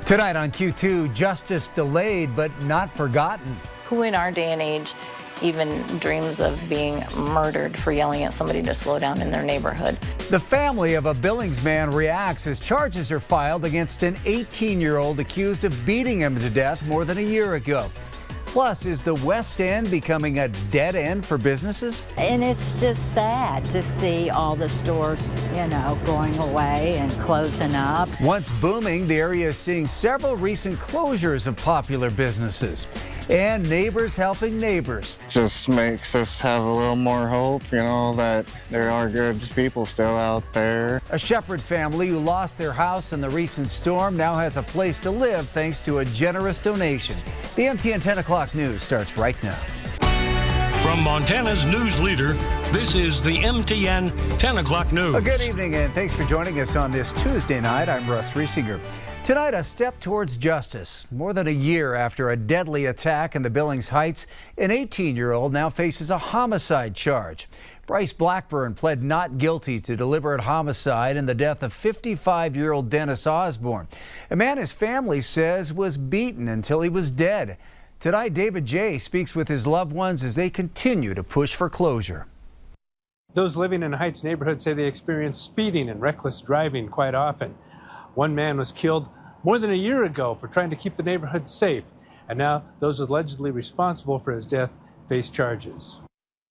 Tonight on Q2, justice delayed but not forgotten. Who in our day and age even dreams of being murdered for yelling at somebody to slow down in their neighborhood? The family of a Billings man reacts as charges are filed against an 18-year-old accused of beating him to death more than a year ago. Plus, is the West End becoming a dead end for businesses? And it's just sad to see all the stores, going away and closing up. Once booming, the area is seeing several recent closures of popular businesses. And neighbors helping neighbors. Just makes us have a little more hope, that there are good people still out there. A Shepherd family who lost their house in the recent storm now has a place to live thanks to a generous donation. The MTN 10 o'clock news starts right now. From Montana's news leader, this is the MTN 10 o'clock news. Good evening and thanks for joining us on this Tuesday night. I'm Russ Riesinger. Tonight, a step towards justice. More than a year after a deadly attack in the Billings Heights, an 18-year-old now faces a homicide charge. Bryce Blackburn pled not guilty to deliberate homicide in the death of 55-year-old Dennis Osborne, a man his family says was beaten until he was dead. Tonight, David J. speaks with his loved ones as they continue to push for closure. Those living in the Heights neighborhood say they experience speeding and reckless driving quite often. One man was killed more than a year ago for trying to keep the neighborhood safe, and now those allegedly responsible for his death face charges.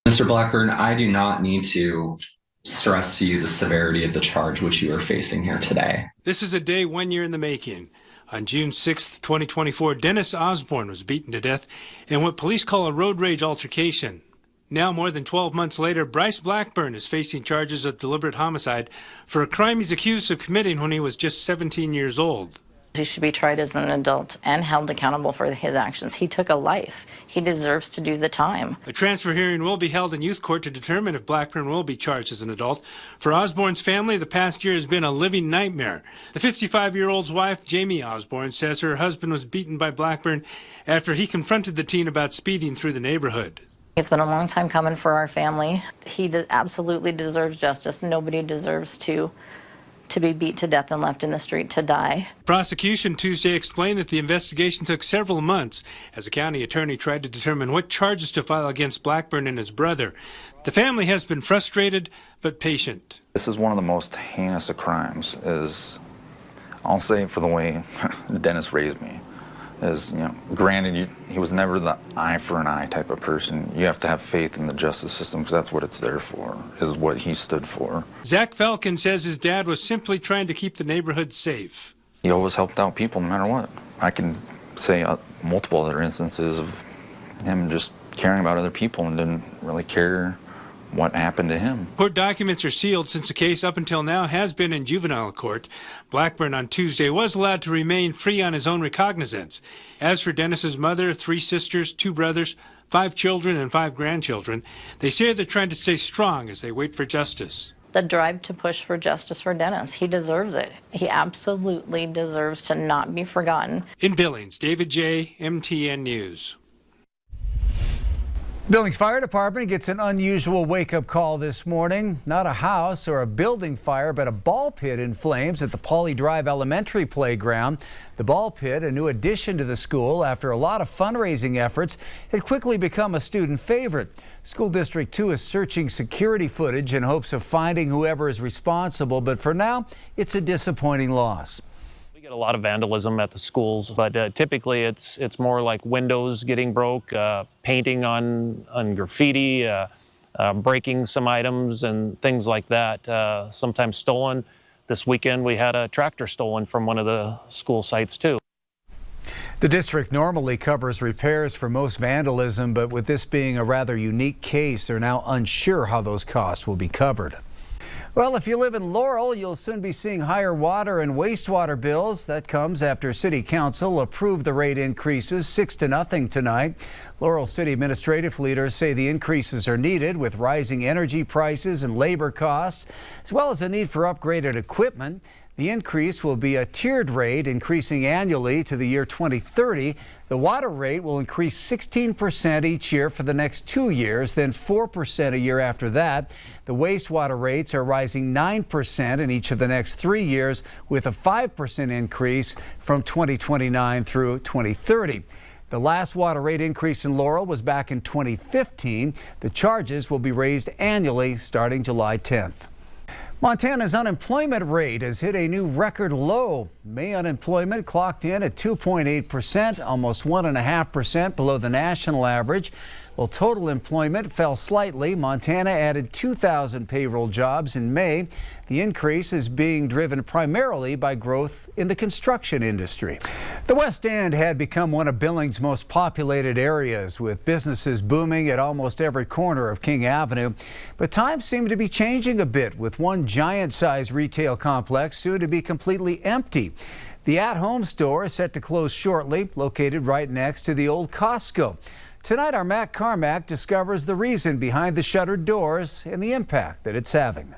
Mr. Blackburn, I do not need to stress to you the severity of the charge which you are facing here today. This is a day 1 year in the making. On June 6, 2024, Dennis Osborne was beaten to death in what police call a road rage altercation. Now, more than 12 months later, Bryce Blackburn is facing charges of deliberate homicide for a crime he's accused of committing when he was just 17 years old. He should be tried as an adult and held accountable for his actions. He took a life. He deserves to do the time. A transfer hearing will be held in youth court to determine if Blackburn will be charged as an adult. For Osborne's family, the past year has been a living nightmare. The 55-year-old's wife, Jamie Osborne, says her husband was beaten by Blackburn after he confronted the teen about speeding through the neighborhood. It's been a long time coming for our family. He absolutely deserves justice. Nobody deserves to be beat to death and left in the street to die. Prosecution Tuesday explained that the investigation took several months as a county attorney tried to determine what charges to file against Blackburn and his brother. The family has been frustrated but patient. This is one of the most heinous of crimes, I'll say, for the way Dennis raised me. Granted, he was never the eye for an eye type of person. You have to have faith in the justice system because that's what it's there for, is what he stood for. Zach Falcon says his dad was simply trying to keep the neighborhood safe. He always helped out people no matter what. I can say multiple other instances of him just caring about other people and didn't really care what happened to him. Court documents are sealed since the case up until now has been in juvenile court. Blackburn on Tuesday was allowed to remain free on his own recognizance. As for Dennis's mother, 3 sisters, 2 brothers, 5 children, and 5 grandchildren, they say they're trying to stay strong as they wait for justice. The drive to push for justice for Dennis, he deserves it. He absolutely deserves to not be forgotten. In Billings, David J., MTN News. Billings Fire Department gets an unusual wake-up call this morning. Not a house or a building fire, but a ball pit in flames at the Pauley Drive Elementary playground. The ball pit, a new addition to the school after a lot of fundraising efforts, had quickly become a student favorite. School District 2 is searching security footage in hopes of finding whoever is responsible, but for now, it's a disappointing loss. We get a lot of vandalism at the schools, but typically it's more like windows getting broke, painting on graffiti, breaking some items and things like that, sometimes stolen. This weekend we had a tractor stolen from one of the school sites too. The district normally covers repairs for most vandalism, but with this being a rather unique case, they're now unsure how those costs will be covered. Well, if you live in Laurel, you'll soon be seeing higher water and wastewater bills. That comes after City Council approved the rate increases 6-0 tonight. Laurel City administrative leaders say the increases are needed with rising energy prices and labor costs, as well as a need for upgraded equipment. The increase will be a tiered rate, increasing annually to the year 2030. The water rate will increase 16% each year for the next 2 years, then 4% a year after that. The wastewater rates are rising 9% in each of the next 3 years, with a 5% increase from 2029 through 2030. The last water rate increase in Laurel was back in 2015. The charges will be raised annually starting July 10th. Montana's unemployment rate has hit a new record low. May unemployment clocked in at 2.8%, almost 1.5% below the national average. While total employment fell slightly, Montana added 2,000 payroll jobs in May. The increase is being driven primarily by growth in the construction industry. The West End had become one of Billings' most populated areas, with businesses booming at almost every corner of King Avenue. But times seem to be changing a bit, with one giant-sized retail complex soon to be completely empty. The at-home store is set to close shortly, located right next to the old Costco. Tonight, our Matt Carmack discovers the reason behind the shuttered doors and the impact that it's having.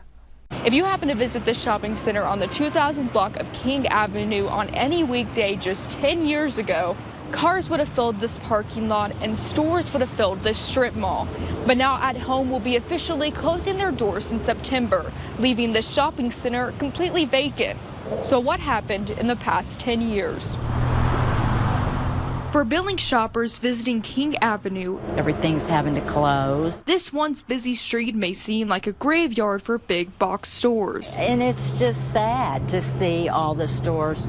If you happen to visit this shopping center on the 2000 block of King Avenue on any weekday just 10 years ago, cars would have filled this parking lot and stores would have filled this strip mall. But now At Home will be officially closing their doors in September, leaving the shopping center completely vacant. So what happened in the past 10 years? For Billings shoppers visiting King Avenue, Everything's having to close. this once busy street may seem like a graveyard for big box stores. And it's just sad to see all the stores,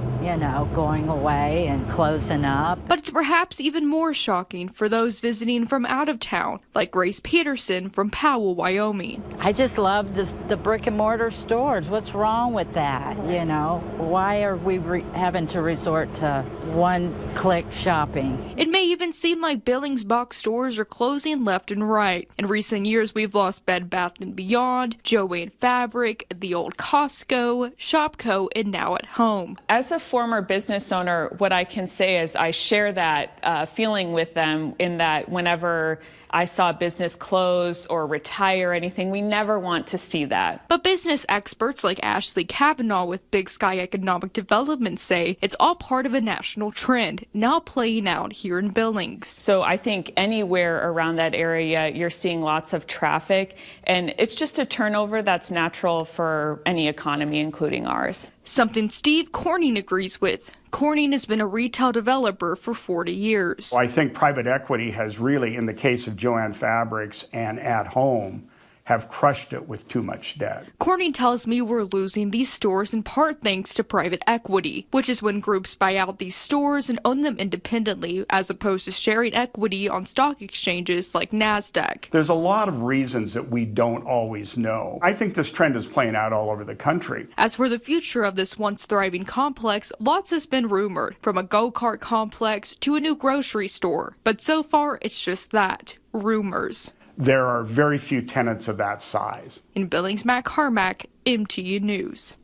going away and closing up. But it's perhaps even more shocking for those visiting from out of town, like Grace Peterson from Powell, Wyoming. I just love the brick and mortar stores. What's wrong with that? Why are we having to resort to one-click shopping? It may even seem like Billings box stores are closing left and right. In recent years, we've lost Bed Bath & Beyond, Joann Fabric, the old Costco, Shopko, and now At Home. As a former business owner, what I can say is I share that feeling with them, in that whenever I saw a business close or retire or anything, we never want to see that. But business experts like Ashley Kavanaugh with Big Sky Economic Development say it's all part of a national trend now playing out here in Billings. So I think anywhere around that area, you're seeing lots of traffic, and it's just a turnover that's natural for any economy, including ours. Something Steve Corning agrees with. Corning has been a retail developer for 40 years. I think private equity has really, in the case of Joann Fabrics and At Home, have crushed it with too much debt. Corning tells me we're losing these stores in part thanks to private equity, which is when groups buy out these stores and own them independently, as opposed to sharing equity on stock exchanges like NASDAQ. There's a lot of reasons that we don't always know. I think this trend is playing out all over the country. As for the future of this once thriving complex, lots has been rumored, from a go-kart complex to a new grocery store. But so far, it's just that, rumors. There are very few tenants of that size. In Billings, Matt Carmack, MTN News.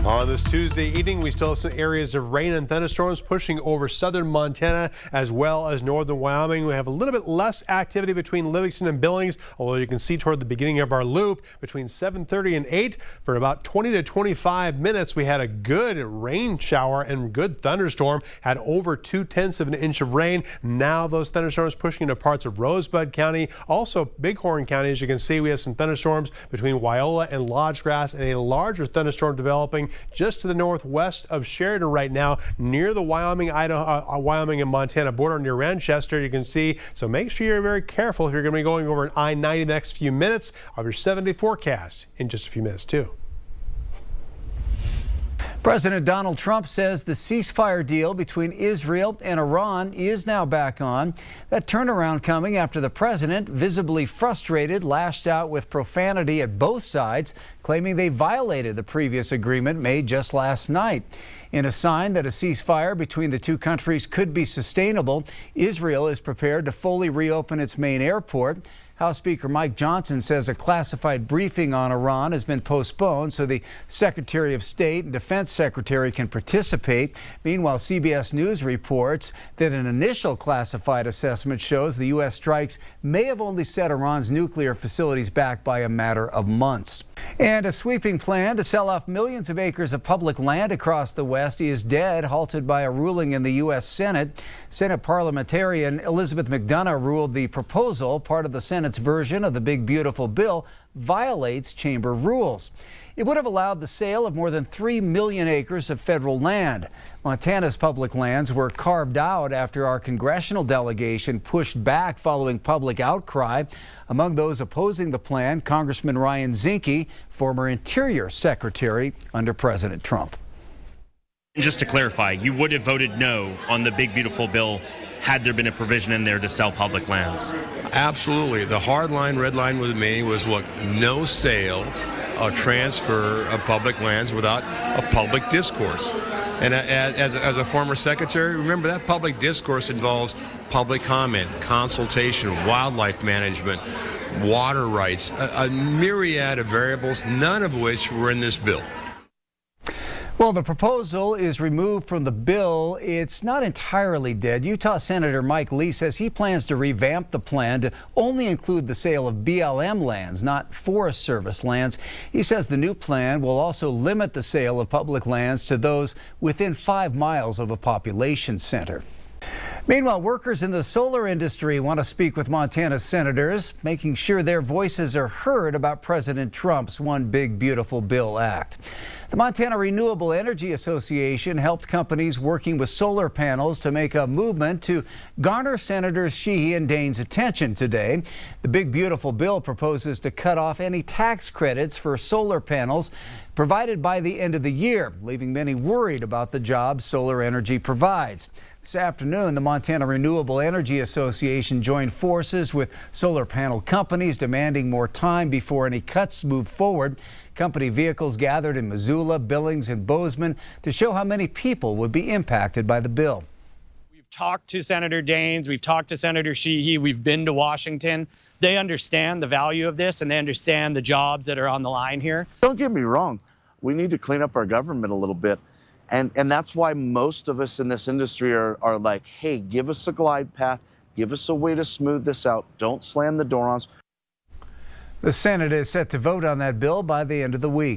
On this Tuesday evening, we still have some areas of rain and thunderstorms pushing over southern Montana as well as northern Wyoming. We have a little bit less activity between Livingston and Billings, although you can see toward the beginning of our loop between 7:30 and 8 for about 20 to 25 minutes. We had a good rain shower and good thunderstorm, had over 2/10 of an inch of rain. Now those thunderstorms pushing into parts of Rosebud County, also Bighorn County. As you can see, we have some thunderstorms between Wyola and Lodgegrass, and a larger thunderstorm developing just to the northwest of Sheridan right now, near the Wyoming and Montana border near Ranchester. You can see, so make sure you're very careful if you're going to be going over an I-90 the next few minutes. Of your 7-day forecast in just a few minutes too. President Donald Trump says the ceasefire deal between Israel and Iran is now back on. That turnaround coming after the president, visibly frustrated, lashed out with profanity at both sides, claiming they violated the previous agreement made just last night. In a sign that a ceasefire between the two countries could be sustainable, Israel is prepared to fully reopen its main airport. House Speaker Mike Johnson says a classified briefing on Iran has been postponed so the Secretary of State and Defense Secretary can participate. Meanwhile, CBS News reports that an initial classified assessment shows the U.S. strikes may have only set Iran's nuclear facilities back by a matter of months. And a sweeping plan to sell off millions of acres of public land across the West is dead, halted by a ruling in the U.S. Senate. Senate parliamentarian Elizabeth McDonough ruled the proposal, part of the Senate's version of the Big Beautiful Bill, violates chamber rules. It would have allowed the sale of more than 3 million acres of federal land. Montana's public lands were carved out after our congressional delegation pushed back following public outcry. Among those opposing the plan, Congressman Ryan Zinke, former Interior Secretary under President Trump. Just to clarify, you would have voted no on the Big Beautiful Bill had there been a provision in there to sell public lands? Absolutely. The hard line, red line with me was, look, no sale or transfer of public lands without a public discourse. And as a former secretary, remember that public discourse involves public comment, consultation, wildlife management, water rights, a myriad of variables, none of which were in this bill. Well, the proposal is removed from the bill. It's not entirely dead. Utah Senator Mike Lee says he plans to revamp the plan to only include the sale of BLM lands, not Forest Service lands. He says the new plan will also limit the sale of public lands to those within 5 miles of a population center. Meanwhile, workers in the solar industry want to speak with Montana senators, making sure their voices are heard about President Trump's One Big Beautiful Bill Act. The Montana Renewable Energy Association helped companies working with solar panels to make a movement to garner Senators Sheehy and Daines' attention today. The Big Beautiful Bill proposes to cut off any tax credits for solar panels provided by the end of the year, leaving many worried about the jobs solar energy provides. This afternoon, the Montana Renewable Energy Association joined forces with solar panel companies demanding more time before any cuts move forward. Company vehicles gathered in Missoula, Billings, and Bozeman to show how many people would be impacted by the bill. We've talked to Senator Daines, we've talked to Senator Sheehy, we've been to Washington. They understand the value of this and they understand the jobs that are on the line here. Don't get me wrong, we need to clean up our government a little bit. And that's why most of us in this industry are like, hey, give us a glide path, give us a way to smooth this out, don't slam the door on us. The Senate is set to vote on that bill by the end of the week.